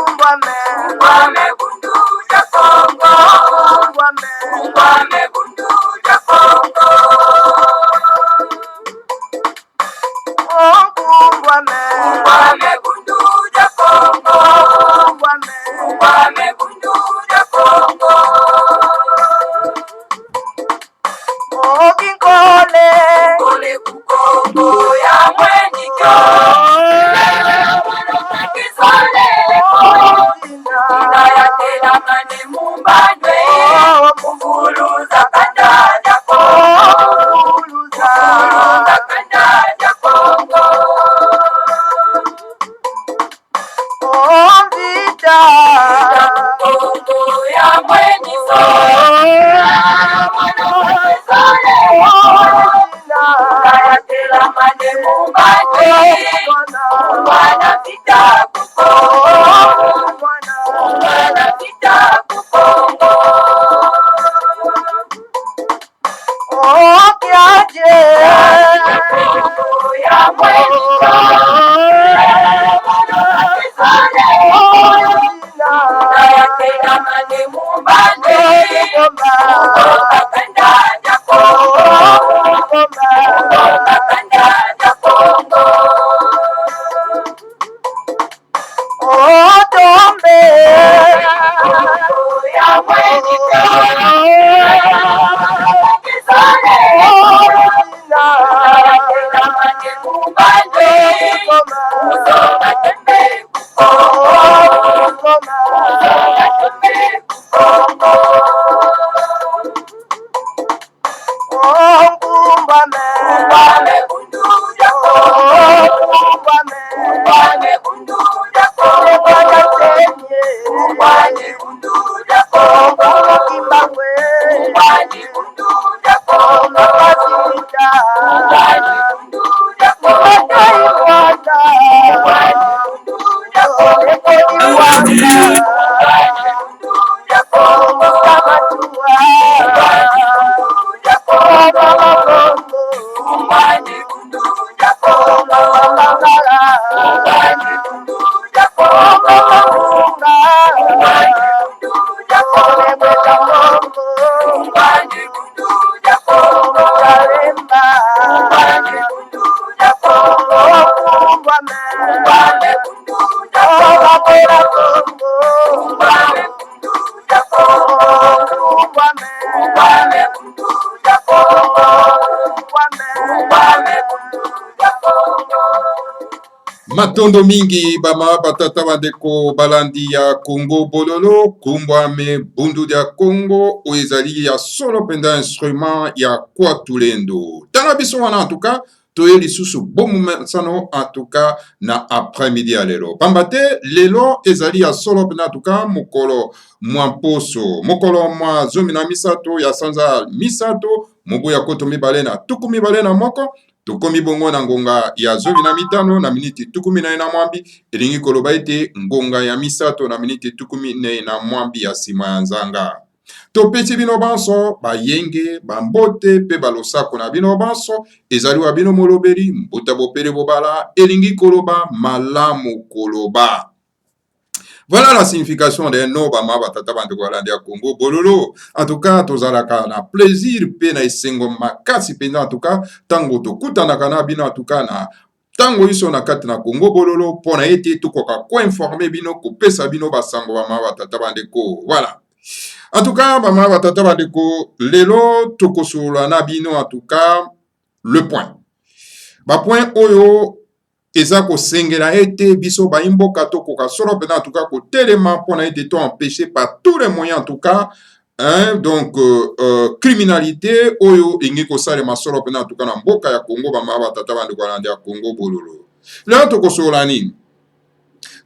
Ungwame bundu ja Kongo. Ungwame bundu ja Kongo. Ungwame bundu ja Kongo. Ungwame bundu ja Kongo. Kinkole kukongo ya mwenikyo. Ina ya tela mane mumbandwe. Mufuluza kanda ja Kongo. Mufuluza kanda ja Kongo. Vita kukongo ya mweniso. Tela mane mumbandwe. Mwana vita kukongo. Mwana vita kukongo. Kiaje ya mwenika. Tela mane mumbandwe. Kanda ja Kongo. Kanda ja Kongo. Tombe ya mwenika. Tela mane mumbandwe. Musonga tembe kukongo. Musonga tembe kukongo. Ungwame bundu ja Kongo. Ungwame bundu ja Kongo. Ungwame bundu ja Kongo. Ungwame bundu ja Kongo. Ungwame bundu ja Kongo. Matondo mingi bama batata bandeko balandi ya Congo bololo kumbwame bundu ya Congo oezali ya solo penda instrument ya kwatulendo tana biso wana en tout cas toye lisusu bomu sano en tout cas na après-midi ya lelo pambate lelo ezali ya solo penda en tout cas mokolo mwamposo mokolo mwa zomi na misato ya sanza misato mobu ya koto mibale na tuku mibale na moko tokomi bongo na ngonga ya zomi na mitano na miniti tukumi na ina mwambi elingi koloba ete ngonga ya misato na miniti tukumi na mwambi ya sima ya nzanga topesi bino banso bayenge bambote pe balosako na bino banso ezali wa bino molobeli mbuta bopele bobala elingi koloba malamu koloba. Voilà la signification des noms bama batata bandeko balandi ya Congo bololo. En tout cas, tozalaka na plaisir pe na esengo makasi penza en tout cas tango tokutanaka na bino en tout cas na tango iso na kati na Congo bololo pona ete tukoka ko informer bino kopesa bino basango bama batata bandeko. Voilà. En tout cas, bama batata bandeko lelo tokosola na bino en tout cas le point. Ba point oyo eza kosengela ete biso baimboka tokoka solo pena en tout cas kotelema pona ete to empêché par tous les moyens en tout cas donc criminalité oyo ingi kosalema solo pena en tout cas na mboka ya Congo bama batata bandeko balandi ya Congo bololo. Lelo tokosola nini?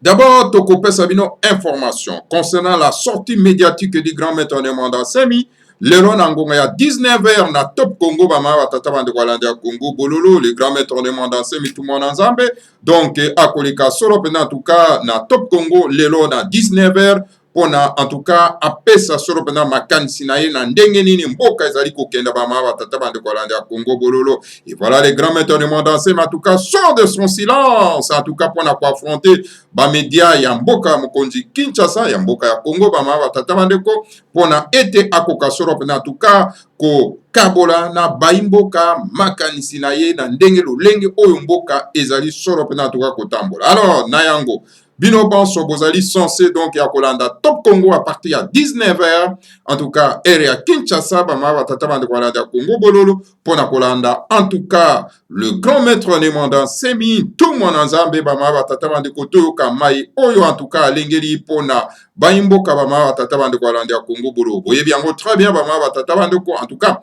D'abord tokopesa bino information concernant la sortie médiatique du grand maître Nemanda Semi. Lelo nangonga ya 19h na Top Congo bama batata bandeko balandi ya Congo bololo le grand maître Nemanda Semi tout monde ensemble donc akolika solo pena en tout cas na Top Congo lelo na 19h pona en tout cas apesa solo pena makanisi na ye na ndenge nini mboka ezali kokenda bama batata bandeko balandi ya Congo bololo. Et voilà les grands maîtres du monde entier, mais en tout cas sort de son silence en tout cas pona ko affronter ba media ya mboka mokonzi Kinshasa ya mboka ya Congo bama batata bandeko pona ete akoka solo pena en tout cas ko kabola na baimboka makanisi na ye na ndenge lolenge oyo mboka ezali solo pena en tout cas kotambola. Alors na yango bino banso bozali censé donc ya kolanda Top Congo à partir à 19h en tout cas ere ya Kinshasa bama batata bandeko balanda ya Congo bololo pona kolanda en tout cas le grand maître Nemanda Semi tout mon nzambe bama batata bandeko toyoka mai oyo en tout cas alengeli pona baimboka bama batata bandeko balanda ya Congo bololo boyebi yango très bien bama batata bandeko en tout cas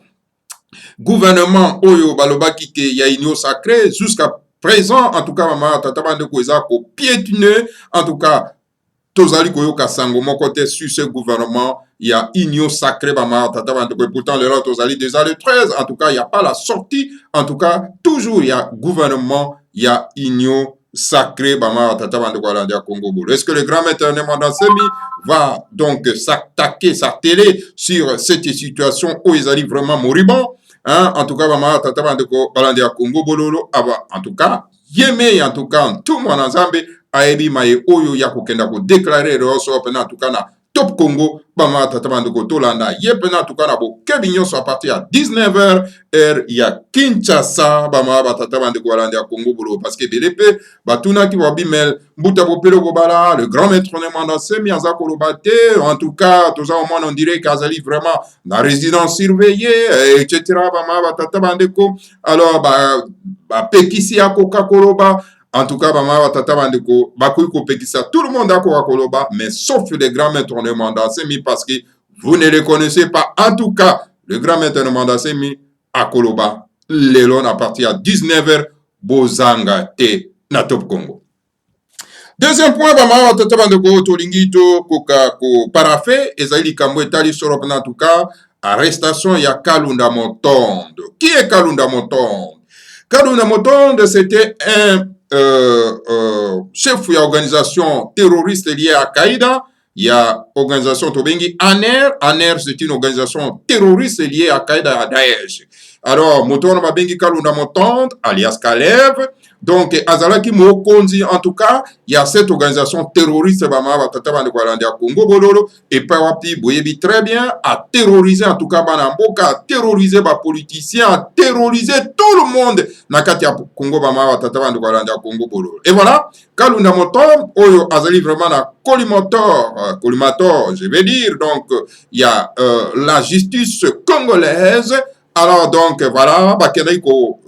gouvernement oyo balobaki ke ya union sacrée jusqu'à présent en tout cas mama tata bandeko eza ko piétiner en tout cas tozali koyoka sango moko te sur ce gouvernement il y a union sacrée mama tata bandeko et pourtant le lot tozali déjà le 13 en tout cas il y a pas la sortie en tout cas toujours il y a gouvernement il y a union sacrée mama tata bandeko alanda Congo bolo. Est-ce que le grand maître Nemanda Semi va donc s'attaquer s'atteler sur cette situation où ils arrivent vraiment moribond? Hein, en tout cas, maman, tata bandeko balandi ya Congo bololo, aba, en tout cas, yeme, en tout cas, tout mon ensemble, aebi maye oyo ya kokenda ko déclarer reoso pena en tout cas na Top Congo, bama tata bandeko tolanda, yepena en tout cas na bo kebinyon so à partir à 19h, heure ya Kinshasa, bama tata bandeko balandi ya Congo bololo, parce que BDP, batuna ki wabimel, mbuta bopelo bobala, le grand maître Nemanda Semi aza kolobate, en tout cas, tout ça au moins on dirait qu'azali vraiment la résidence surveillée, etc. Bama tata bandeko, alors pekisi ya koka koloba, en tout cas, bama tata bandeko, bakoui ko pekisa, tout le monde a koloba, mais sauf le grand maître Nemanda Semi parce que vous ne le connaissez pas. En tout cas, le grand maître Nemanda Semi a koloba, lelon à partir à 19h, bozanga te na Top Congo. Deuxième point, bama tata bandeko tolingi to koka ko parafé ezali kambo etali solo en tout cas arrestation ya Kalunda Motonde. Qui est Kalunda Motonde? Kalunda Motonde c'était un chef de l'organisation terroriste liée à Al-Qaïda. Il y a organisation Tobengi ANER. ANER c'est une organisation terroriste liée à Al-Qaïda à Daesh. Alors Motonde Mabengi Kalunda Motonde alias Kalev. Donc, Azalaki Mokonzi, en tout cas, il y a cette organisation terroriste, Bama, Batata Bandeko Balandi ya Congo Bololo, et Pawapi Boyebi très bien, a terrorisé, en tout cas, Banamboka, a terrorisé les politiciens, a terrorisé tout le monde, Nakati ya Congo Bama, Batata Bandeko Balandi ya Congo Bololo. Et voilà, Kalunda Moton, Oyo Azali vraiment na collimateur, je vais dire, donc, il y a la justice congolaise, alors donc, voilà, Bakeneko,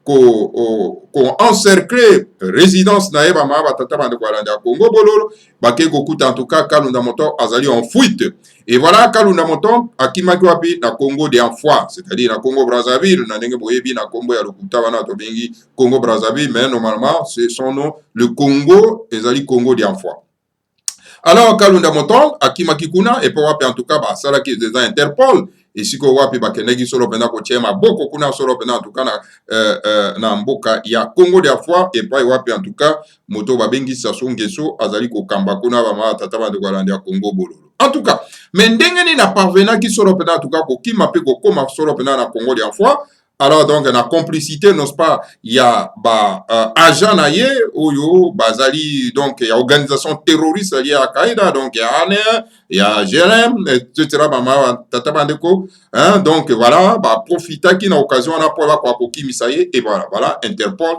ko encercler résidence na eba ma batata bandeko balanda Congo bololo bake kokuta en tout cas Kalunda Moton azali en fuite. Et voilà Kalunda Moton akimaki wapi na Congo d'Enfoi, c'est-à-dire na Congo Brazzaville na ndenge boyebi na Congo ya lokuta wana to bengi Congo Brazzaville, mais normalement c'est son nom, le Congo ezali Congo d'Enfoi. Alors Kalunda Moton akimaki kuna et pour wapi en tout cas ba sala ki des Interpol et si ko wapi bakenegi solo pena ko chema boko kuna solo pena en tout cas na mboka ya Congo d'Enfoi et pas wapi en tout cas moto babengi Sassou Nguesso azali ko kamba kuna ba ma tata ba de Rwanda Congo bololo. En tout cas, mais ndenge ni na parvena ki solo pena en tout cas ko kima pe ko koma solo pena na Congo d'Enfoi. Alors donc la complicité n'est-ce pas, il y a agent naye oyo bazali donc il y a organisation terroriste liée à Al-Qaïda, donc il y a ANER, il y a GLM, etc. Tata bandeko, hein, donc voilà, profita qui na occasion na pour la kwa kokimisaye et voilà Interpol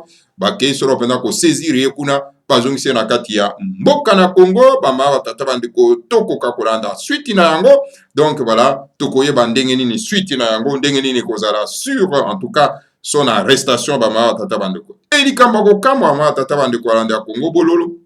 ke solo pena ko saisir kuna bazongisi na kati ya mboka na Congo bama tata bandeko tokoka kolanda suite na yango. Donc voilà, tokoye bandenge nini suite na yango ndenge nini kozala sur en tout cas son arrestation bama tata bandeko eli kamba ko kamba bama tata bandeko kolanda Congo bololo.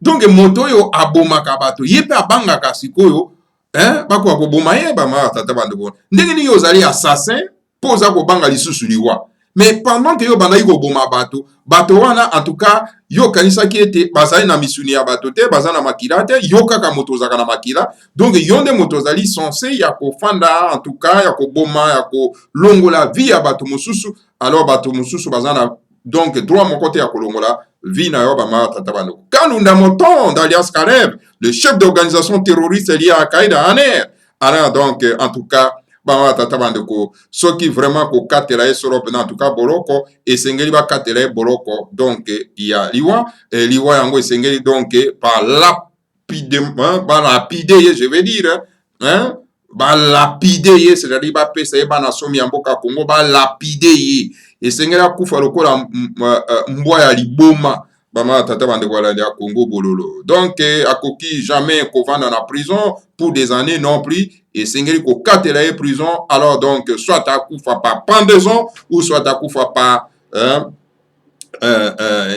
Donc moto yo abomaka bato yepe abangaka sikoyo hein bako akoboma ye bama tata bandeko ndenge nini ozali assassin poza ko banga lisusu liwa. Mais pendant que yo bandaki ko boma bato wana en tout cas yo kanisa ki ete bazali na misuni ya bato te bazana makila te yo kaka moto zaka na makila. Donc yonde moto zali censé ya ko fanda en tout cas ya ko boma ya ko longola vie ya bato mususu. Alors bato mususu bazana donc droit mon côté ya ko longola vina yo bama tata bandeko. Kalunda Motombe alias Caleb, le chef d'organisation terroriste lié à Al-Qaïda alors donc en tout cas bama tata bandeko soki vraiment ko katela ye solo pena en tout cas boloko esengeli ba katela ye boloko donc ya liwa yango esengeli donc par lapidement par lapider je vais dire hein ba lapider ye c'est-à-dire ba pesa ye ba nasomi ya mboka Congo ba lapider ye esengeli akufa lokola mbwa ya liboma bama tata bandeko balandi ya Congo bololo donc akoki jamais kovanda na prison pour des années non plus et sengeli ko katela ye prison alors donc soit akufa par pendaison ou soit akufa par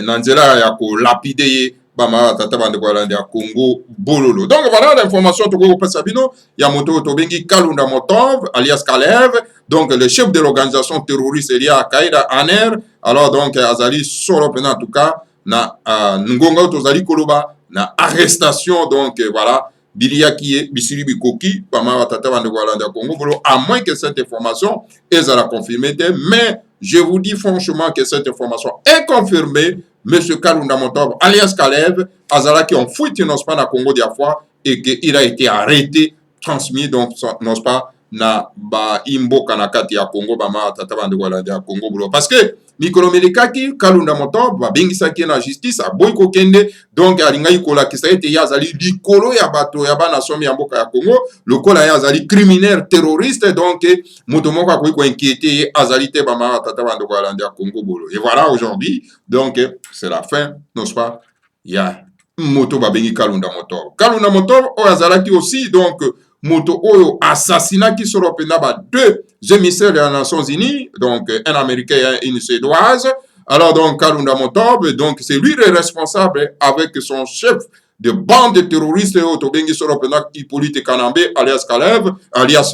nanzela ya ko lapide ye bama tata bandeko balandi ya Congo bololo. Donc voilà l'information to ko pesa bino ya moto to bengi Kalunda Motombe alias Caleb, donc le chef de l'organisation terroriste liée à Al-Qaïda ANR. Alors donc azali solo pena en tout cas na ngonga tozali koloba na arrestation donc voilà bilia qui est bisiri bikoki pama tata bandeko balandi ya Congo bolo, à moins que cette information ezala confirmée, mais je vous dis franchement que cette information est confirmée. Monsieur Kalunda Motombe alias Caleb azalaki en fuite n'ose pas na Congo dia fois et qu'il a été arrêté, transmis donc n'ose pas na ba imboka na kati ya Congo bama tata bandeko balandi ya Congo bolo, parce que mikolo melekaki Kalunda Motombe babengisaki na justice aboyi kokende donc alingai kolakisa ete ye azali likolo ya bato ya bana somi ya mboka ya Congo lokola ye azali criminel terroriste, donc moto moko akoki koinquiété ye azali te bama tata bandeko balandi ya Congo bolo. Et voilà aujourd'hui donc c'est la fin n'est-ce pas ya moto babengi Kalunda Motombe. Kalunda Motombe oyo azalaki aussi donc moto oyo assassinaki solo pena ba deux émissaires des Nations Unies, donc un Américain et une Suédoise. Alors donc Kalunda Motombe, donc c'est lui le responsable avec son chef de bande terroriste Otobengi solo pena Hippolyte Kanambe alias Caleb alias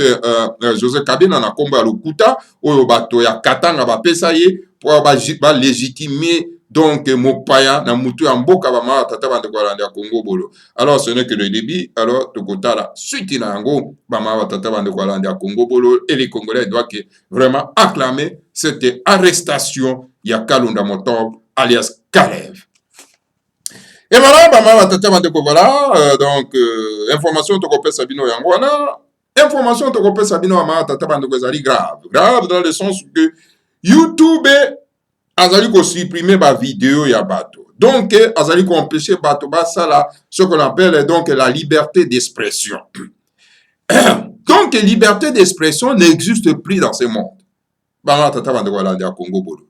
José Kabila na komba lokuta oyo bato ya Katanga ba pesa ye pour ba légitimer donc mopaya na mutu ya mboka bama tata bandeko balandi ya Congo bolo. Alors ce n'est que le début, alors tokotala suite na yango bama tata bandeko balandi ya Congo bolo, et les Congolais doivent vraiment acclamer cette arrestation ya Kalunda Motombe alias Caleb. Et voilà bama tata bandeko voilà donc information tokopesa bino yango wana information tokopesa bino bama tata bandeko ezali grave dans le sens que YouTube azali ko supprimer ba vidéo ya bato. Donc azali ko empêcher bato basala ce qu'on appelle donc la liberté d'expression. Donc liberté d'expression n'existe plus dans ce monde. Bama tata bandeko balandi ya Congo bolo.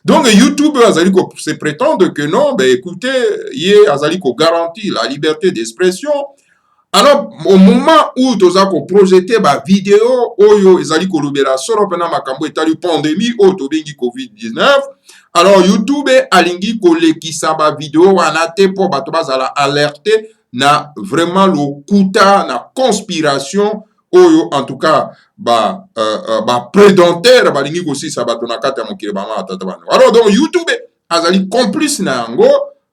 Donc YouTube azali ko se prétendre que non, ben écoutez, ye azali ko garantit la liberté d'expression. Alors au moment où toza ko projeter ba vidéo oyo ezali ko lobela solo pena makambo etali pandémie oyo tobengi COVID-19, alors YouTube alingi ko lekisa ba vidéo wana te po bato bazala alerté na vraiment lokuta na conspiration oyo en tout cas ba prédateur balingi ko sisa bato na kati ya mokili bama tata bana. Alors donc YouTube azali complice na yango.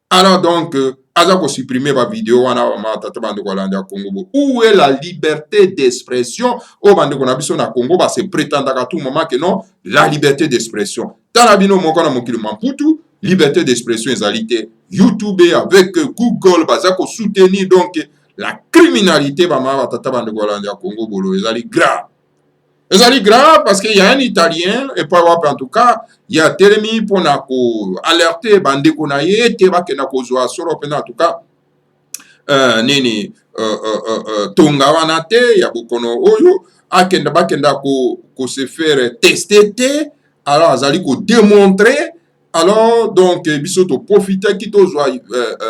Alors donc aza ko supprimer ba vidéo wana bama tata bana ko landa Congo. Où est la liberté d'expression au bande ko na biso na Congo ba se prétendre à tout moment que non la liberté d'expression. Talabino moko na mokili mamputu liberté d'expression ezalité YouTube avec Google baza ko soutenir donc la criminalité bama tata bande ko landa Congo bolo ezali grave. Ezali grave parce qu'il y a un Italien, et pas en tout cas, il y a Télémi pour alerter bande konaye, te bakena kozwa solo pena en tout cas, tonga wana te, ya bokono oyo, akenda bakenda ko se faire tester te, alors azali ko démontrer, alors donc biso to profiter ki to zwa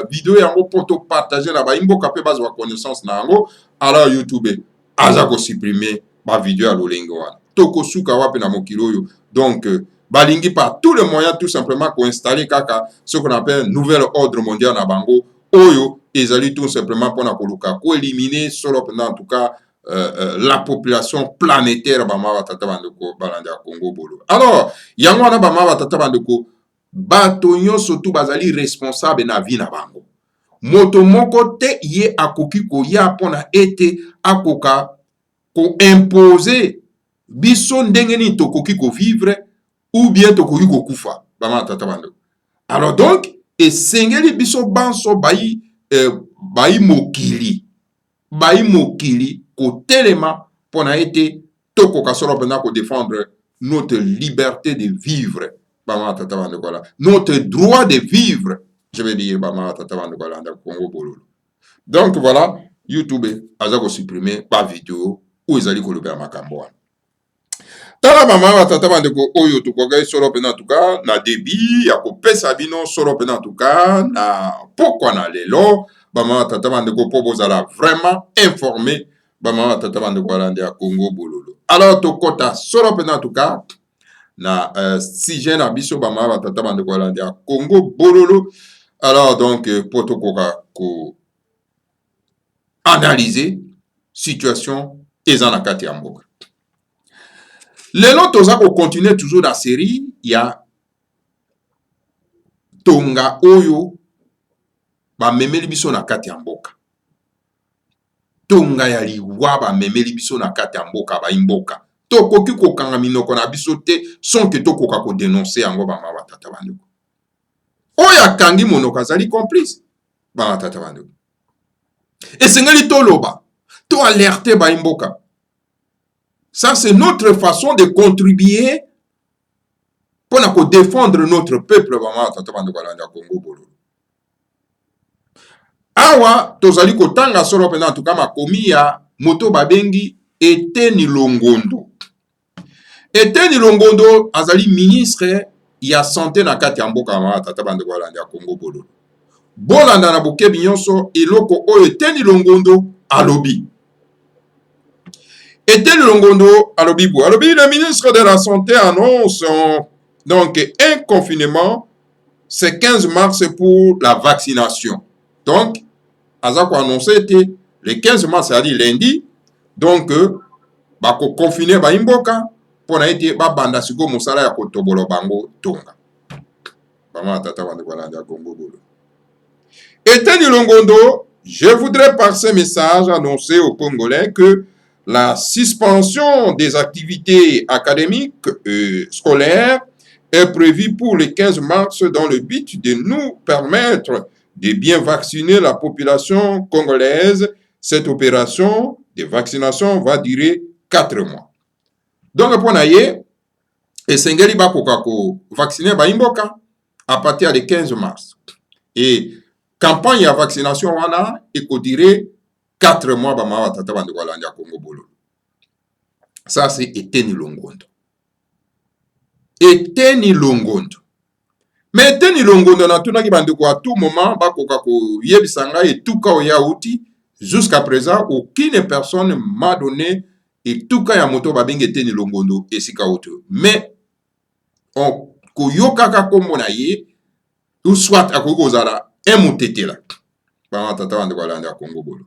vidéo yango pour to partager na ba imbo kapé bazwa connaissance na yango, alors YouTube aza ko supprimer ba vidéo à l'olingo wana toko suka wapi na mokilo yo. Donc balingi par tous les moyens tout simplement ko installer kaka ce qu'on appelle nouvel ordre mondial na bango oyo ezali tout simplement pour na koluka ko éliminer solo pendant en tout cas la population planétaire bama batata bandeko balandi ya Congo bolo. Alors yango wana bama batata bandeko bato nyonso tu bazali responsable na vie na bango. Moto moko te ye akoki ko ya pona ete akoka ko imposer biso ndenge ni tokoki ko vivre ou bien tokoki ko kufa bama tata bando. Alors donc esengeli biso banso bayi mokili kotelema mpona ete tokoka solo mpena kodéfendre notre liberté de vivre bamama tata bandeko ala notre droit de vivre, je vais dire bamama tata bandeko ala nda Congo bololo. Donc voilà, YouTube aza kosupprime ba video oyo ezali kolobela makambo wana. Tala mama batata bandeko oyo tokokai solo mpena tuka na debi ya kopesa bino solo mpena tuka na pokwa na lelo bamama tata bandeko mpo bozala vraiment informé bamama tata bandeko balandi ya Congo bololo. Alors tokota solo mpena tuka na sujet na biso bamama batata bandeko balandi ya Congo bololo. Alors donc po tokoka ko analyser situation eza na kati ya mboka. Lelo toza ko continuer toujours la série ya tonga oyo ba memeli biso na kati ya mboka. Tonga ya liwa ba memeli biso na kati ya mboka ba imboka. Tokoki kokanga minoko na biso te son ke tokoka ko dénoncer yango ba mama tata bandeko. Oyo akangi monoko azali complice ba tata bandeko. Esengeli toloba to alerter ba imboka. Ça, c'est notre façon de contribuer pour défendre notre peuple. Awa, tozali kotanga solo pena en tout cas makomi ya moto babengi Eteni Longondo. Eteni Longondo azali ministre ya santé na kati ya mboka ma tata bande kwa landa Congo bololo. Bolanda na bokebi nyonso eloko oyo Eteni Longondo alobi. Eteni Longondo alobi, le ministre de la Santé annonce donc un confinement ce 15 mars pour la vaccination. Donc, Azako a annoncé le 15 mars, c'est-à-dire lundi, donc, bako confiner ba imboka pour na ete ba banda siko musala ya kotobolo bango tonga. Bama tata bande kwa landa Congo bolo. Eteni Longondo, je voudrais par ce message annoncer aux Congolais que la suspension des activités académiques et scolaires est prévue pour le 15 mars dans le but de nous permettre de bien vacciner la population congolaise. Cette opération de vaccination va durer 4 mois. Donc, pour naye, esengeli bakoka ko vacciner ba imboka à partir du 15 mars. Et campagne ya vaccination wana eko durer 4 mois ba mawa tata bande kwa landa Congo bolo. Ça c'est Eteni Longondo. Eteni Longondo. Mais Eteni Longondo na tuna ki bande kwa tout moment bakoka ko yebisanga et tout ka oya outi jusqu'à présent aucune personne m'a donné et tout ka ya moto babenge Eteni Longondo esika oto. Mais on ko yokaka kombo na ye ou soit akoko zara emutetela. Ba tata bande kwa landa Congo bolo.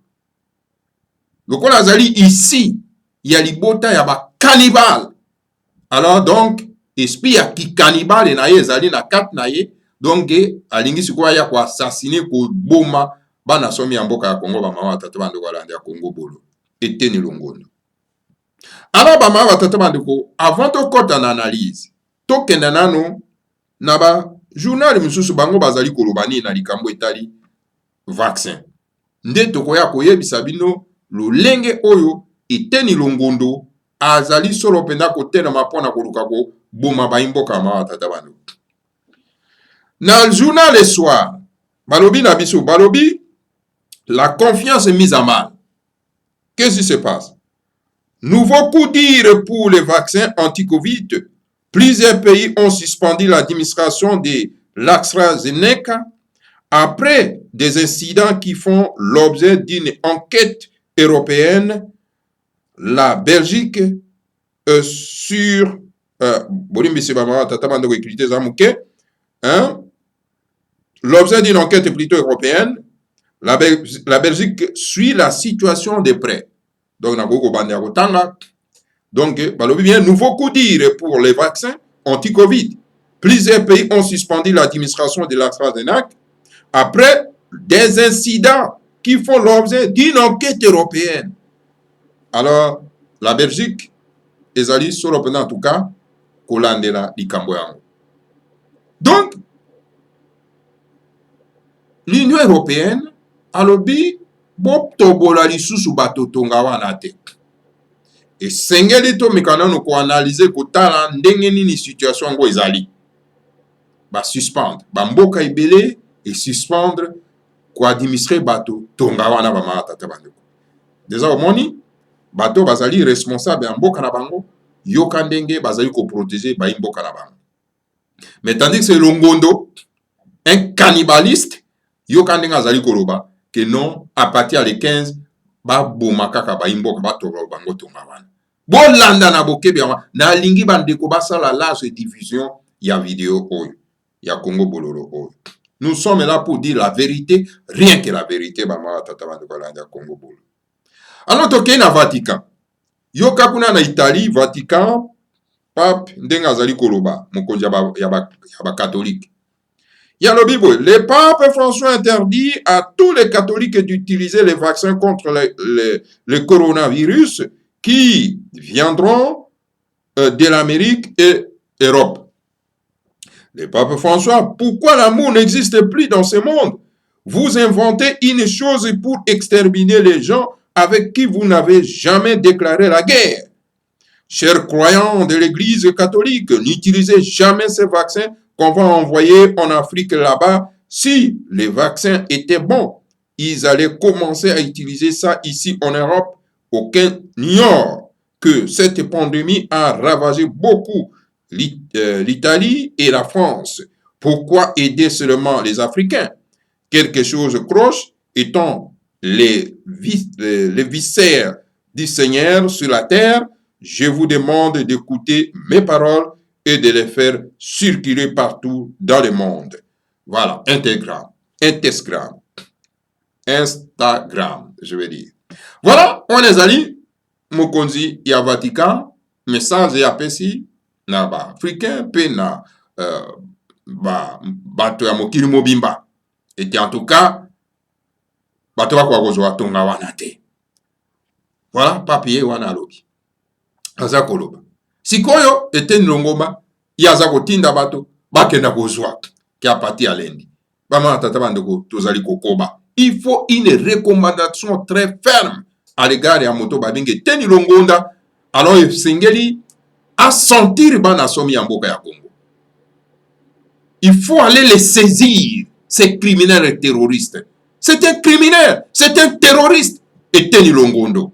Lokola azali ici, il y a libota ya ba cannibal. Alors donc, esprit ya ki cannibal na ye ezali na kat na ye, donc alingi sikoya ya ko assassiner ko boma bana somi ya mboka ya Congo ba mama tata bande ko landa ya Congo bolo. Eteni Longondo. Alors ba mama tata bande ko avant to kota na analyse, to kenda nano na ba journal misusu bango bazali kolobani na likambo etali vaccin. Nde tokoya koyebisa bino lolenge oyo Eteni Longondo azali solo penda kotena mapona koluka ko boma ba imboka ma tata bano. Na journal le soir, balobi na biso balobi la confiance est mise à mal. Qu'est-ce qui se passe? Nouveau coup d'ire pour les vaccins anti-Covid. Plusieurs pays ont suspendu l'administration de l'AstraZeneca après des incidents qui font l'objet d'une enquête européenne. La Belgique sur l'objet d'une enquête plutôt européenne, la Belgique suit la situation de près. Donc, bien, nouveau coup d'ire pour les vaccins anti-Covid. Plusieurs pays ont suspendu l'administration de l'AstraZeneca après des incidents qui font l'objet d'une enquête européenne. Alors, la Belgique, ezali solo pena en tout cas, kolandela likambo yango. Donc, l'Union européenne alobi botobola lisusu bato tonga wana te. Esengeli tomeka nanu koanalyze kotala ndenge nini situation yango ezali. Basuspendre bamboka ebele esuspendre koadministre bato tonga wana bamama tata bandeko. Deja omoni bato bazali responsable ya mboka na bango, yoka ndenge bazali koprotéger baimboka na bango. Mais tandis que c'est Longondo, un cannibaliste, yoka ndenge azali koloba que non, à partir de 15 ba bomakaka baimboka batoro bango tonga wana. Bolanda na bokebi na lingi bandeko basala large diffusion ya vidéo oyo ya Congo Bololo oyo. Nous sommes là pour dire la vérité, rien que la vérité bama tata bandeko la Congo Bololo. Alors toke na Vatican. Yoka kuna na Italie, Vatican, pape ndenge azali koloba mokonzi ya ba catholique. Il y a le Bible. Le pape François interdit à tous les catholiques d'utiliser les vaccins contre le coronavirus qui viendront de l'Amérique et Europe. Le pape François, pourquoi l'amour n'existe plus dans ce monde? Vous inventez une chose pour exterminer les gens avec qui vous n'avez jamais déclaré la guerre. Chers croyants de l'Église catholique, n'utilisez jamais ces vaccins qu'on va envoyer en Afrique là-bas. Si les vaccins étaient bons, ils allaient commencer à utiliser ça ici en Europe. Aucun n'ignore que cette pandémie a ravagé beaucoup l'Italie et la France. Pourquoi aider seulement les Africains? Quelque chose croche étant les viscères du Seigneur sur la terre. Je vous demande d'écouter mes paroles et de les faire circuler partout dans le monde. Voilà, Instagram, je vais dire. Voilà, on est allé, mokonzi ya Vatican, message ya pesi, na ba africain, pe na bato ya mokili mobimba. Et en tout cas, bato wako wakozwa tonga wana te. Voilà, papier wana alobi. Aza koloba. Sikoyo ete nilongoma yaza kotinda bato bakenda kozwa ki apati alendi. Bama tata bandeko tozali kokoba. Il faut une recommandation très ferme à l'égard ya moto babinge teni longonda alors sengeli a sentir bana somi ya mboka ya Congo. Il faut aller les saisir, ces criminels et terroristes. C'est un criminel, c'est un terroriste et teni longondo.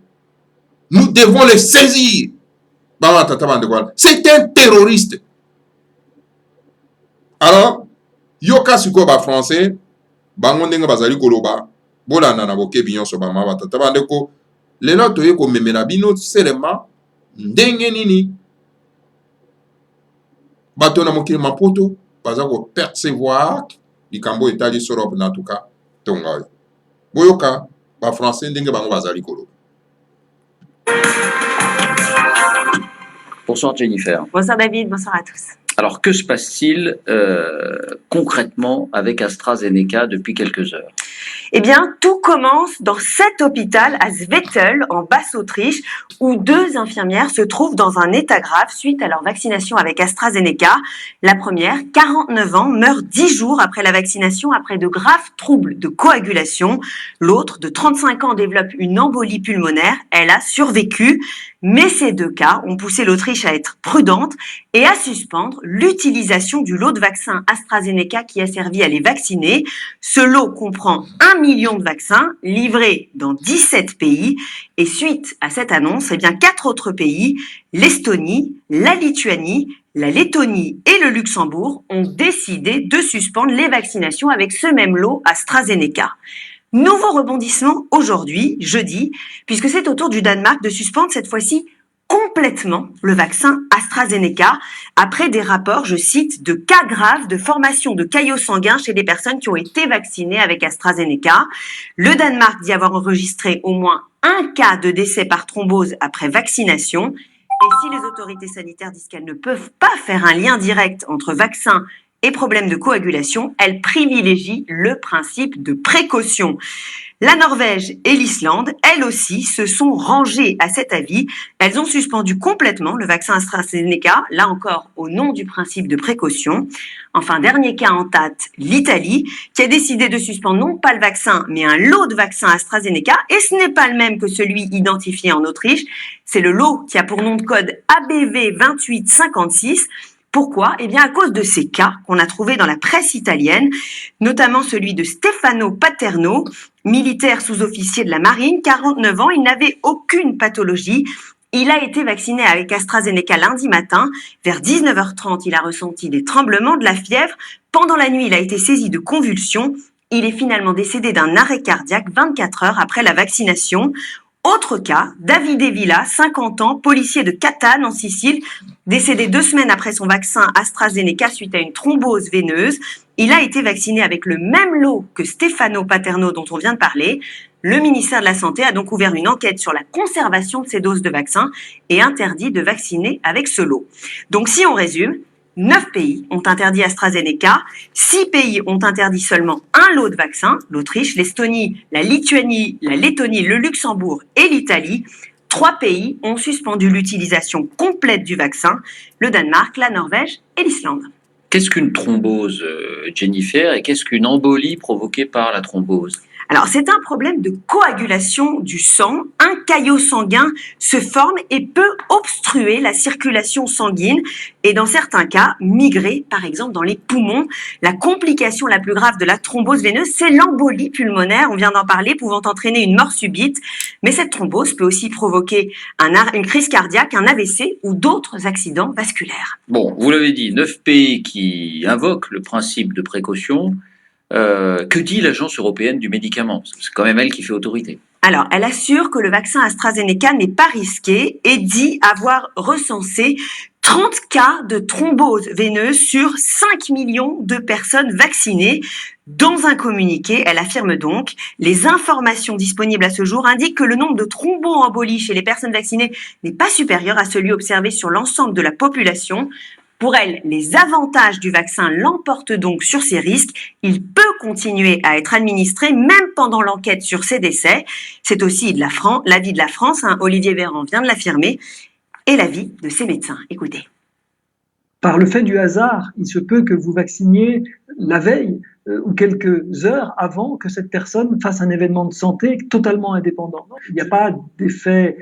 Nous devons les saisir. C'est un terroriste. Alors, yoka siko ba français, bango ndenge bazali koloba, bolanda na boke binyoso ba mama tata bandeko, lelo toye ko memela bino seulement ndenge nini bato na mokili mapoto baza ko percevoir likambo etali sorope na tuka tonga. Boyoka ba français ndenge bango bazali koloba. Bonsoir Jennifer. Bonsoir David, bonsoir à tous. Alors que se passe-t-il concrètement avec AstraZeneca depuis quelques heures? Eh bien, tout commence dans cet hôpital à Zwettl, en Basse-Autriche, où 2 infirmières se trouvent dans un état grave suite à leur vaccination avec AstraZeneca. La première, 49 ans, meurt 10 jours après la vaccination après de graves troubles de coagulation. L'autre, de 35 ans, développe une embolie pulmonaire. Elle a survécu. Mais ces 2 cas ont poussé l'Autriche à être prudente et à suspendre l'utilisation du lot de vaccins AstraZeneca qui a servi à les vacciner. Ce lot comprend 1 million de vaccins livrés dans 17 pays. Et suite à cette annonce, eh bien 4 autres pays, l'Estonie, la Lituanie, la Lettonie et le Luxembourg, ont décidé de suspendre les vaccinations avec ce même lot AstraZeneca. Nouveau rebondissement aujourd'hui, jeudi, puisque c'est au tour du Danemark de suspendre cette fois-ci complètement le vaccin AstraZeneca après des rapports, je cite, de cas graves de formation de caillots sanguins chez des personnes qui ont été vaccinées avec AstraZeneca. Le Danemark dit avoir enregistré au moins 1 cas de décès par thrombose après vaccination. Et si les autorités sanitaires disent qu'elles ne peuvent pas faire un lien direct entre vaccin et problèmes de coagulation, elle privilégie le principe de précaution. La Norvège et l'Islande, elles aussi, se sont rangées à cet avis. Elles ont suspendu complètement le vaccin AstraZeneca, là encore au nom du principe de précaution. Enfin, dernier cas en tête, l'Italie, qui a décidé de suspendre non pas le vaccin, mais un lot de vaccins AstraZeneca. Et ce n'est pas le même que celui identifié en Autriche. C'est le lot qui a pour nom de code ABV 2856. Pourquoi? Eh bien, à cause de ces cas qu'on a trouvés dans la presse italienne, notamment celui de Stefano Paterno, militaire sous-officier de la marine, 49 ans, il n'avait aucune pathologie. Il a été vacciné avec AstraZeneca lundi matin. Vers 19h30, il a ressenti des tremblements, de la fièvre. Pendant la nuit, il a été saisi de convulsions. Il est finalement décédé d'un arrêt cardiaque 24 heures après la vaccination. Autre cas, Davide Villa, 50 ans, policier de Catane en Sicile, décédé 2 semaines après son vaccin AstraZeneca suite à une thrombose veineuse. Il a été vacciné avec le même lot que Stefano Paterno dont on vient de parler. Le ministère de la Santé a donc ouvert une enquête sur la conservation de ces doses de vaccins et interdit de vacciner avec ce lot. Donc si on résume, 9 pays ont interdit AstraZeneca, 6 pays ont interdit seulement un lot de vaccins, l'Autriche, l'Estonie, la Lituanie, la Lettonie, le Luxembourg et l'Italie. 3 pays ont suspendu l'utilisation complète du vaccin, le Danemark, la Norvège et l'Islande. Qu'est-ce qu'une thrombose, Jennifer, et qu'est-ce qu'une embolie provoquée par la thrombose? Alors, c'est un problème de coagulation du sang. Un caillot sanguin se forme et peut obstruer la circulation sanguine et, dans certains cas, migrer, par exemple, dans les poumons. La complication la plus grave de la thrombose veineuse, c'est l'embolie pulmonaire. On vient d'en parler, pouvant entraîner une mort subite. Mais cette thrombose peut aussi provoquer une crise cardiaque, un AVC ou d'autres accidents vasculaires. Bon, vous l'avez dit, 9 pays qui invoquent le principe de précaution. Que dit l'Agence européenne du médicament? C'est quand même elle qui fait autorité. Alors, elle assure que le vaccin AstraZeneca n'est pas risqué et dit avoir recensé 30 cas de thrombose veineuse sur 5 millions de personnes vaccinées. Dans un communiqué, elle affirme donc « Les informations disponibles à ce jour indiquent que le nombre de thromboembolies chez les personnes vaccinées n'est pas supérieur à celui observé sur l'ensemble de la population. » Pour elle, les avantages du vaccin l'emportent donc sur ces risques. Il peut continuer à être administré même pendant l'enquête sur ces décès. C'est aussi l'avis de la France, Olivier Véran vient de l'affirmer, et l'avis de ses médecins. Écoutez. Par le fait du hasard, il se peut que vous vacciniez la veille ou quelques heures avant que cette personne fasse un événement de santé totalement indépendant. Il n'y a pas d'effet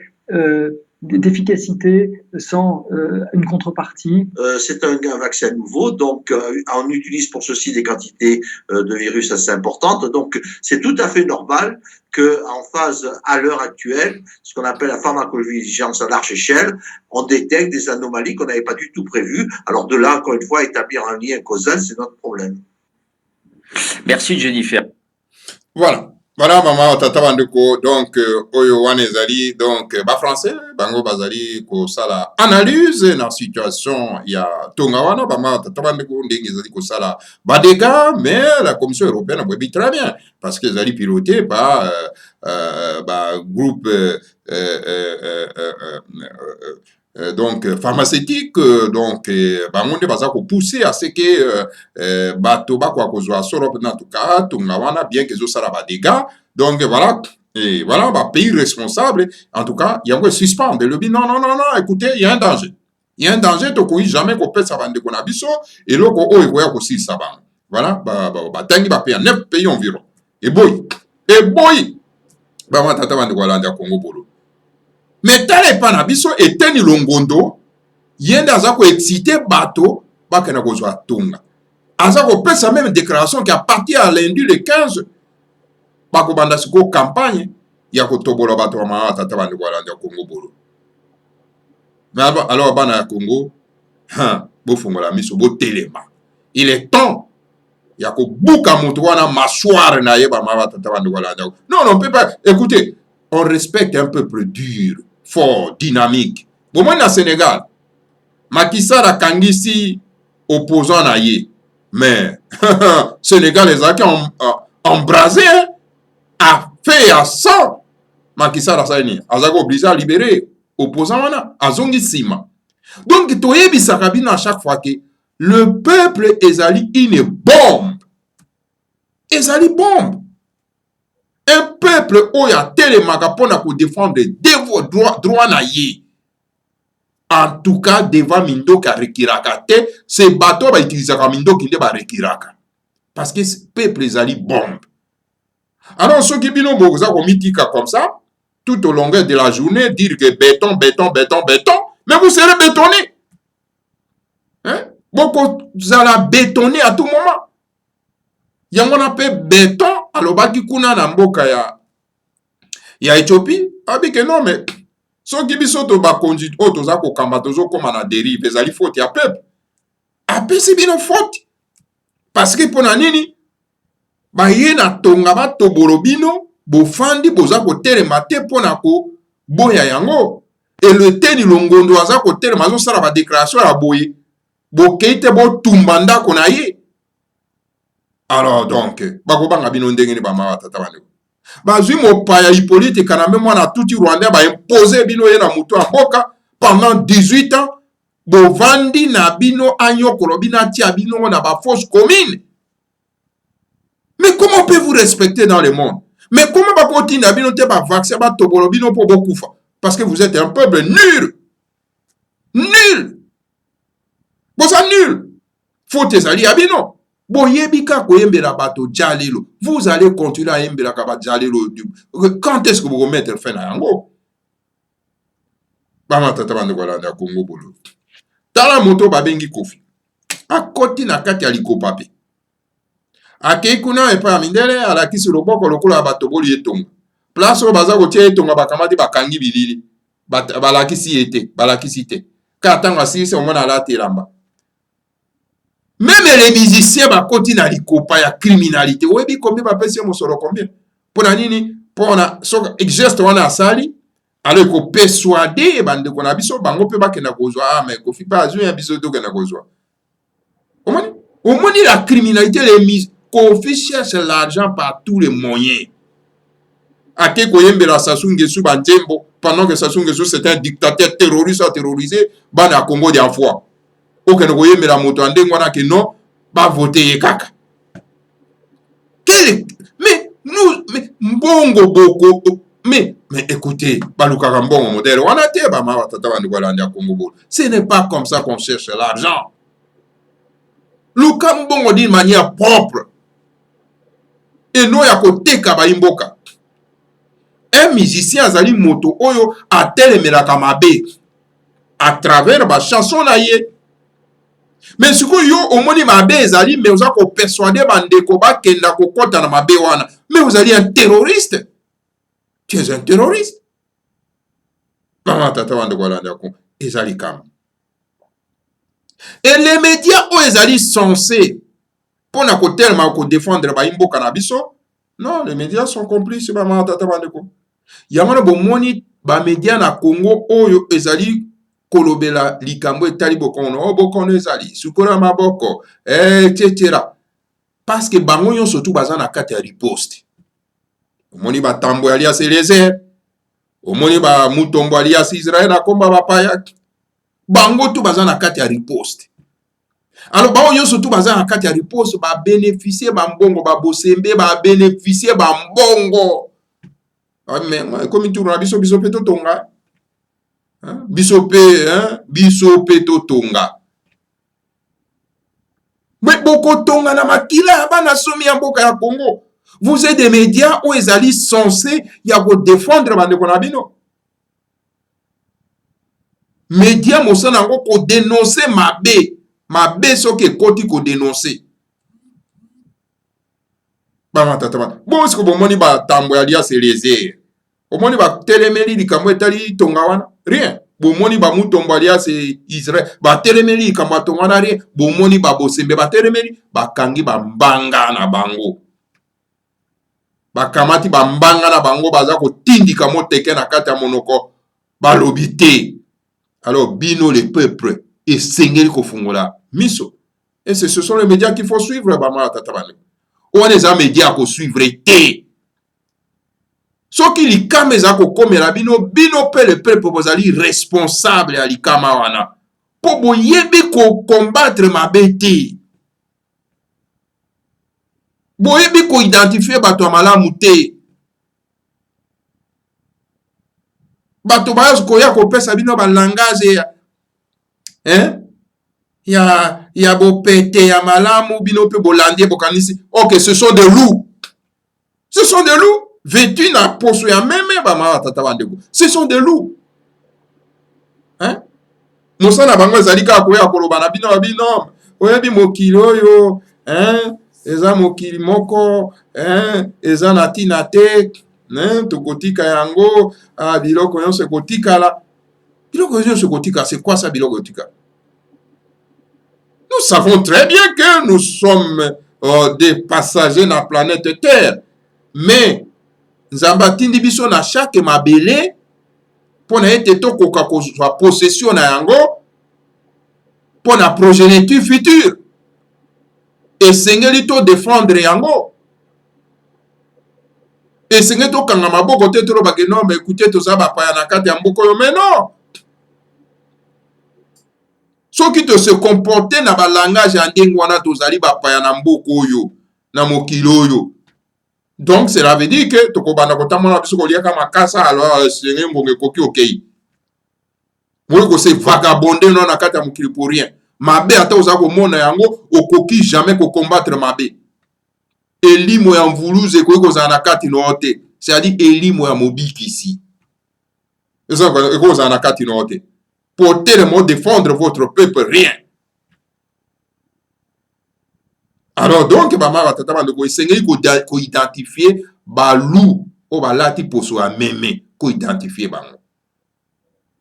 d'efficacité sans une contrepartie. C'est un vaccin nouveau, donc on utilise pour ceci des quantités de virus assez importantes. Donc c'est tout à fait normal qu'en phase, à l'heure actuelle, ce qu'on appelle la pharmacovigilance à large échelle, on détecte des anomalies qu'on n'avait pas du tout prévues. Alors de là, encore une fois, établir un lien causal, c'est notre problème. Merci Jennifer. Voilà. Voilà, maman, tata bandeko, donc, oyo wane zali, donc, ba français, bango bazali, ko sala analyse, na situation, ya tonga wana, maman, tata bandeko, ndenge zali, ko sala, ba dégâts, mais la Commission européenne a prévu très bien, parce que zali piloté par, groupe, donc pharmaceutique, donc bangonde baza ko pousser à ce que bato ba kwa kozwa solo en tout cas tunga wana bien que zo sala ba dégâts, donc voilà. Et voilà, bah, pays responsable, en tout cas, il y a un suspend de lobby. Non, écoutez, il y a un danger. Il y a un danger, donc oui, jamais qu'on peut s'abandonner qu'on a biso, et là, qu'on a aussi s'abandonner. Voilà, tangi ba pays, 9 pays environ. Et boy, bah, moi, tata bande quoi là, Congo bolo. Mais tel est pas na biso, et teni longondo, yenda azako excité bateau, bah, kena kozwa tunga. Azako peut sa même déclaration qui a parti à lundi le 15, bako banda siko campagne ya kotobola bato wa maa tata bandi kwa landi ya Congo bolo. Mais alors bana ya Congo, bo fungola miso, bo telema. Il est temps ya ko buka mutu wana massoir na yeba maa tata bandi kwa landi. Non, on peut pas. Écoutez, on respecte un peuple dur, fort, dynamique. Bon, moi, na Sénégal, Macky Sall a kangisi opposant na ye. Mais, Sénégal, les gens qui ont embrasé, a fait à ça. Macky Sall a obligé à libérer opposant wana, a zongi sima. Donc, toyebi sakabina à chaque fois que le peuple ezali une bombe. Ezali bombe. Un peuple oyo atelemaka mpona kodefendre droit na ye. En tout cas, devant mindoki arekiraka te, se bato bautilisaka mindoki nde barekiraka. Parce que peuple ezali bombe. Alors, ceux qui bino boza komitika comme ça, tout au long de la journée, dire que béton, béton, béton, béton, mais vous serez bétonné. Hein? Beaucoup zala bétonné à tout moment. Yango na pe béton, alobaki kuna na mboka ya Éthiopie, abi que non, mais ceux qui biso to ba conduite, o toza ko kamba tozo koma na dérive, ezali faute ya peuple. Apesi bino faute. Parce que pona nini, ba ye na tonga ba toboro bino, bofandi boza ko telema te pona ko boya yango. Et le teni longondo aza ko telema zo sala ba déclaration ya boye. Bo keite bo tumbanda kona ye. Alors donc, bako banga bino ndenge ni ba mawa tata bande. Bazui mopaya Hippolyte Kanambe mwana tuti Rwanda ba imposer bino ye na mutu ya mboka pendant 18 ans. Bovandi na bino anyokolo bina tia bino na ba fausse commune. Mais comment peut-vous respecter dans le monde? Mais comment va continuer à bien ba vaccin ba tobolo bino pour beaucoup? Parce que vous êtes un peuple nul. Nul. Bon ça nul. Faut te sali abino. Boyebika koyembela bato jalelo. Vous allez continuer à yembela ka ba jalelo. Quand est-ce que vous remettre fin à yango? Bama tata bande kwa na Congo bolo. Tala moto babengi Kofi. Akoti na kati ya likopape. Akei kuna epa mindele alakisi loboko lokola batoboli etonga. Place o baza kotia etonga bakamati bakangi bilili. Balakisi ete, balakisi te. Katanga sisi omona alati elamba. Même les musiciens bakoti na likopa ya criminalité. Webi combien bapesi mosolo combien? Pona nini? Pona so geste wana asali alors ko persuader bande ko na biso bango pe bakena kozwa mais Kofi pa azu ya biso to kena kozwa. Omoni la criminalité les mis Kofi cherche l'argent par tous les moyens. Ake koyembela Sassou Nguesso banjembo pendant que Sassou Nguesso c'est un dictateur terroriste a terrorisé bana Congo dia fois. Okene koyembela moto ande ngwana ke non ba voter kaka. Mais nous mais mbongo boko mais écoutez, baluka mbongo modèle wana te ba ma tata bandi kwa landa Congo bolo. Ce n'est pas comme ça qu'on cherche l'argent. Luka mbongo d'une manière propre. Et non ya koteka ba imboka. Un musicien azali moto oyo atelemelaka mabe à travers ba chanson na ye. Mais ce que yo omoni mabe ezali mais oza ko persuader bandeko ba kenda ko kota na mabe wana. Mais vous allez un terroriste. Tu es un terroriste. Comment tata wande kwa landa ko ezali kam. Et les médias où ezali censés pour na ko tellement ko défendre ba imboka na biso. Non, les médias sont complices ba ma tata wande ko. Yamana bomoni ba médias na Congo oyo ezali kolobela likambo etali bokono o bokono ezali sukola maboko etc. Parce que bango yon surtout baza na kati ya riposte. Omoni ba tambo alias Eliezer, omoni ba mutombo alias Israël akomba ba payak. Bango tu baza na kati ya riposte. Alors bango yon surtout baza na kati ya riposte ba bénéficier ba mbongo ba bosembe ba bénéficier ba mbongo. Mais comme il tourne biso pe totonga. Biso pe totonga. Mais boko tonga na makila bana somi ya mboka ya Congo. Vous êtes des médias où ils allaient censés ya ko défendre bande konabino. Médias mosana ngo ko dénoncer mabe soki koti ko dénoncer. Ba tata. Bon est-ce que bon moni ba tambo alias Eliezer. Omoni ba telemeli likambo etali tonga wana rien. Bomoni ba mutombo alias Israël ba telemeli likambo tonga wana rien. Bomoni ba bosembe ba telemeli ba kangi ba mbanga na bango. Ba kamati ba mbanga na bango baza ko tindika moteke na kati ya monoko ba lobité. Alors bino le peuple et sengeli ko fungola miso. Et ce sont les médias qu'il faut suivre ba ma tata bane. On les a médias ko suivre té. Soki likama eza ko komela bino pe le peuple bozali responsable ya likama wana. po boyebi ko combattre mabe te. Boyebi ko identifier bato ya malamu te. Bato bayo koya kopesa bino ba langage ya bopete ya malamu bino pe bolandi bokanisi. Ok, ce sont des loups. Ce sont des loups. Vêtus na poso ya meme ba mama tata bandeko. Ce sont des loups. Mosana bango ezali kaka koya koloba na bino oyebi mokili oyo eza mokili moko eza na ntina te tokotika yango biloko nyonso ekotikala. Biloko nyonso ekotika, c'est quoi ça biloko ekotika? Nous savons très bien que nous sommes des passagers na planète Terre, mais nzambe atindi biso na chaque mabele mpo na ete tokoka kozwa possession na yango mpo na progéniture future. Esengeli to défendre yango. Esengeli to kanga maboko te tolobake non, mais écoutez toza bapaya na kati ya mboka oyo, mais non. Soki to se comporter na balangage ya ndenge wana tozali bapaya na mboka oyo na mokili oyo. Donc cela veut dire que tokobanda kotamona biso koliaka makasa alors senge mbonge koki okei. Moi ko se vagabonder non na kati ya mokili pour rien. Mabe ata oza komona yango okoki jamais ko combattre mabe. Elimo ya mvuluze ko kozana na kati no te. C'est-à-dire elimo ya mobikisi. Eza ko kozana na kati no te. Porter le mot défendre votre peuple, rien. Alors donc, bama tata bande ko esengeli ko identifier ba loup o ba lati poso a meme ko identifier bango.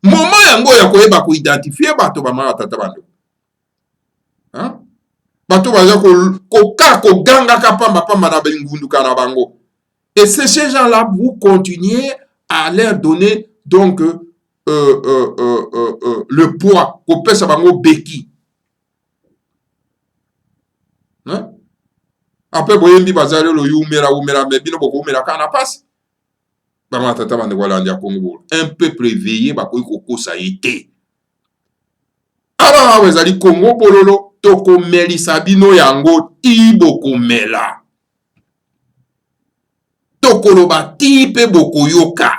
Moment yango ya koyeba ko identifier bato bama tata bande. Bato baza ko ganga ka pamba na bengunduka na bango. Et ces gens-là, vous continuez à leur donner donc le poids ko pesa bango beki. Après boyembi bazali lo yumera mais bino boko umera kana passe. Bama tata bande wala ndia Congo. Un peuple éveillé bakoyi kokosa été. Alors ezali Congo bololo toko melisa bino yango ti boko mela. Toko loba ti pe boko yoka.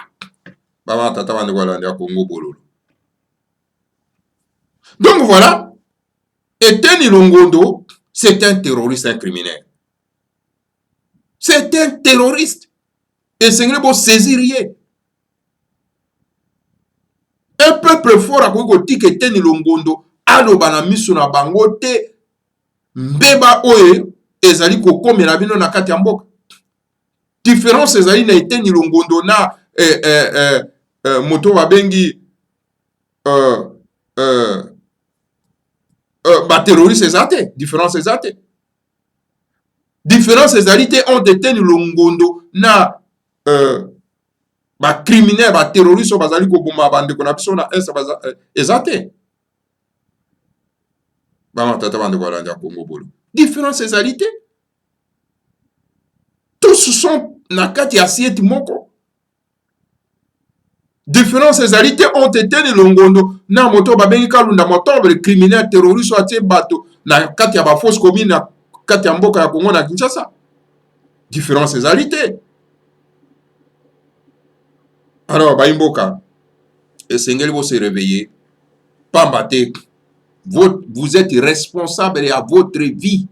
Bama tata bande wala ndia Congo bololo. Donc voilà, Etienne Longondo, c'est un terroriste, un criminel. C'est un terroriste. Et c'est un saisirier. Un peuple fort a dit que Etienne Longondo a l'obana miso na bango te mbeba oye ezali kokome na bino na kati ya mboka. Différence ezali na Etienne Longondo na moto babengi ba terroriste ezate. Différence ezate. Différence ezali te entre Etienne Longondo na ba criminel ba terroriste bazali ko bomba bande ko na biso na ezate. Ba tata bande ko la Congo bolo. Différence ezali te. Tous sont na kati ya assiette moko. Différence ezali te entre Etienne Longondo na moto babengi Kalunda Motobre criminel terroriste atie bato na kati ya ba fausse commune na kati ya mboka ya Congo na Kinshasa. Différence ezali te. Alors baimboka esengeli bo se réveiller pamba te vous êtes responsable à votre vie.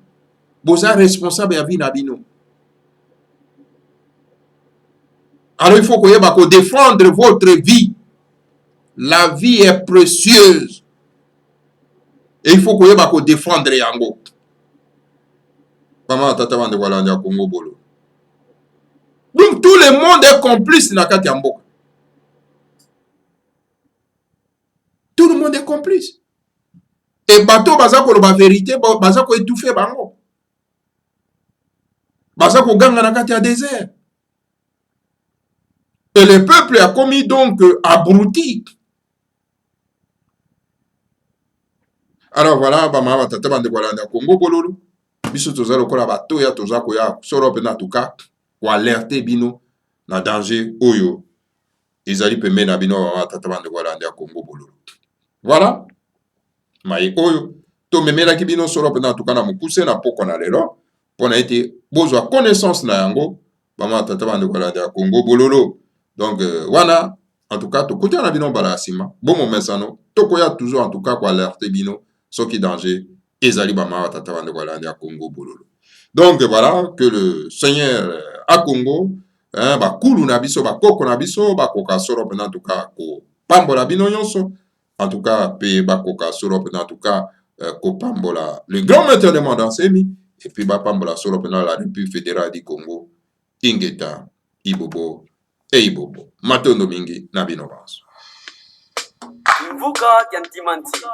Vous êtes responsable à vie na bino. Alors il faut que défendre votre vie. La vie est précieuse. Et il faut que défendre yango. Maman tata bande wala ndia Congo bolo. Donc tout le monde est complice na kati ya mboka. Tout le monde est complice. Et bateau baza ko la vérité baza ko étouffer bango. Baza ko ganga na kati ya désert. Et le peuple a commis donc abruti. Alors voilà, bama batata bande wala ndia Congo bololo. Biso toza lokola bato ya toza ko ya soro pe na tuka ko alerter bino na danger oyo ezali pembe na bino batata bande wala ndia Congo bololo. Voilà. mai oyo tomemelaki bino solo mpena tuka na mokuse na poko na lelo mpona ete bozwa connaissance na yango bama tata bandeko balandi ya Congo bololo. Donc wana en tout cas tokutia na bino mbala ya nsima bomomesano tokoya toujours en tout cas koalerte bino soki danger ezali bama tata bandeko balandi ya Congo bololo. Donc voilà, que le Seigneur à Congo bakulu na biso bakoko na biso bakoka solo mpena en tout cas kopambola bino nyonso en tout cas pe bakoka solo mpena en tout cas kopambola le grand maître de monde ensemi et puis bapambola solo mpena la République fédérale du Congo ingeta ibobo e ibobo matondo mingi na bino banso mvuka kya ntimanti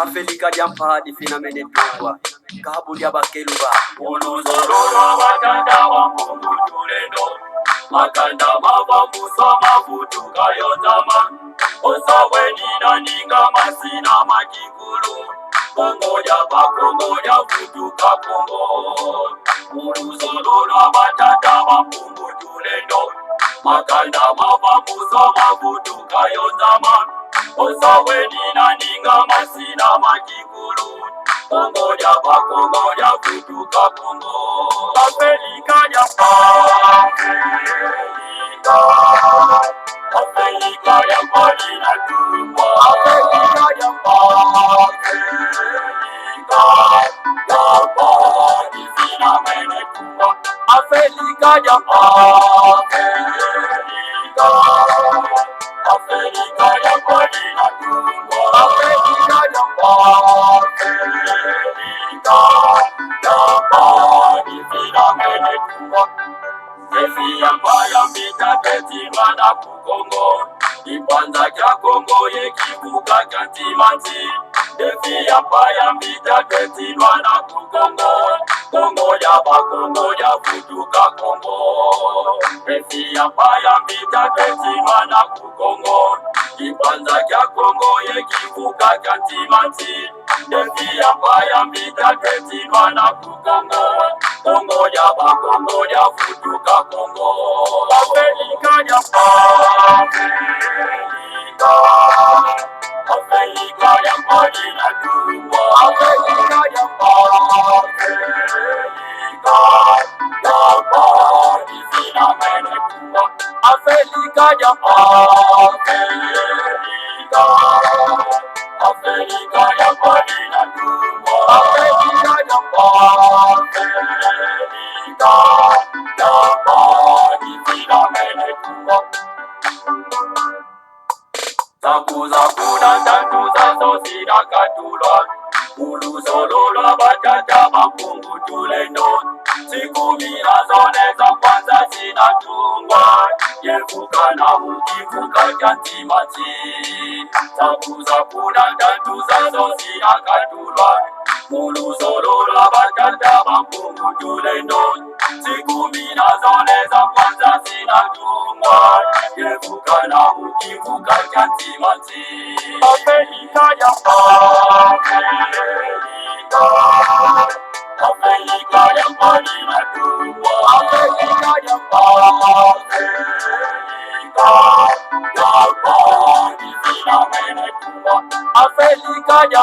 afelika kya mpadi finamene tungwa kabu lya bakeluba Uluzorora bakanda wa Mungu tulendo makanda mava musa mafutu kayotama osawe nina ninga masina makikulu Kongo ya futuka Kongo Uluzorora bakanda wa Mungu tulendo makanda mava musa mafutu kayotama osawe nina ninga masina makikulu Kongo ya futuka Kongo Afrika ya Afrika ya Malina Tumba Afrika ya Ifina mene Tumba Afrika ya Afrika ya Malina Tumba Afrika ya Kongo, Ipanza kya Kongo ye kibuka kya Timanti. Defi ya paya mbita ketilwa na Kongo, Kongo ya futuka Kongo. Defi ya paya mbita ketilwa na Kongo, Ipanza kya Kongo ye kibuka kya Timanti. Defi ya paya mbita ketilwa na Kongo, Kongo ya futuka Kongo. Afrika ya Afrika ya Malina Tumba Afrika ya Ifina mene Tumba Afrika ya Afrika ya Malina Tumba Afrika ya Ifina mene Tumba Zakuza kuna tatu zazo zinakatulwa Uluzololwa batata mapungu tulendo Siku mia zone za kwanza zinatungwa Yevuka na ukivuka kya Timanti Zakuza kuna tatu zazo zinakatulwa Uluzololwa batata mapungu tulendo Siku mia zone za kwanza zinatungwa Yevuka na ukivuka kya Timanti Afrika ya Afrika ya Malina Tumba Afrika ya Ifina mene Tumba Afrika ya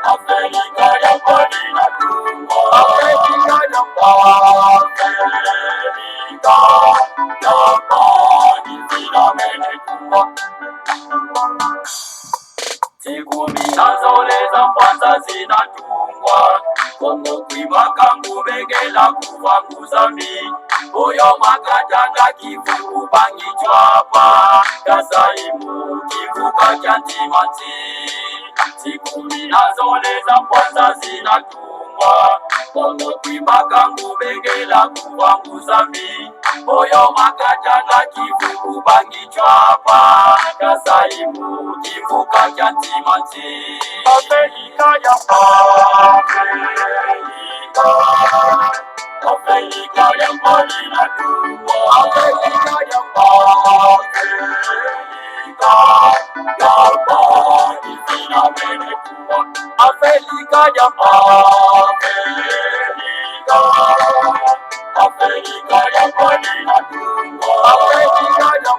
Afrika ya Malina Tumba Afrika ya Ifina mene Tumba Siku mia zone za kwanza zinatungwa Kongo kwibaka ngubengela kuva muzambi Oyo makatanga kivuku bangi chwapa Kasaimu kivuka kya Timanti Siku mia zone za kwanza zinatungwa Kongo kwibaka ngubengela kuva muzambi Oyo makatanga kivuku bangi chwapa Kasaimu kivuka kya Timanti Afrika ya Afrika ya Malina Tumba Afrika ya Ifina mene Tumba Afrika ya Afrika ya Malina Tumba Afrika ya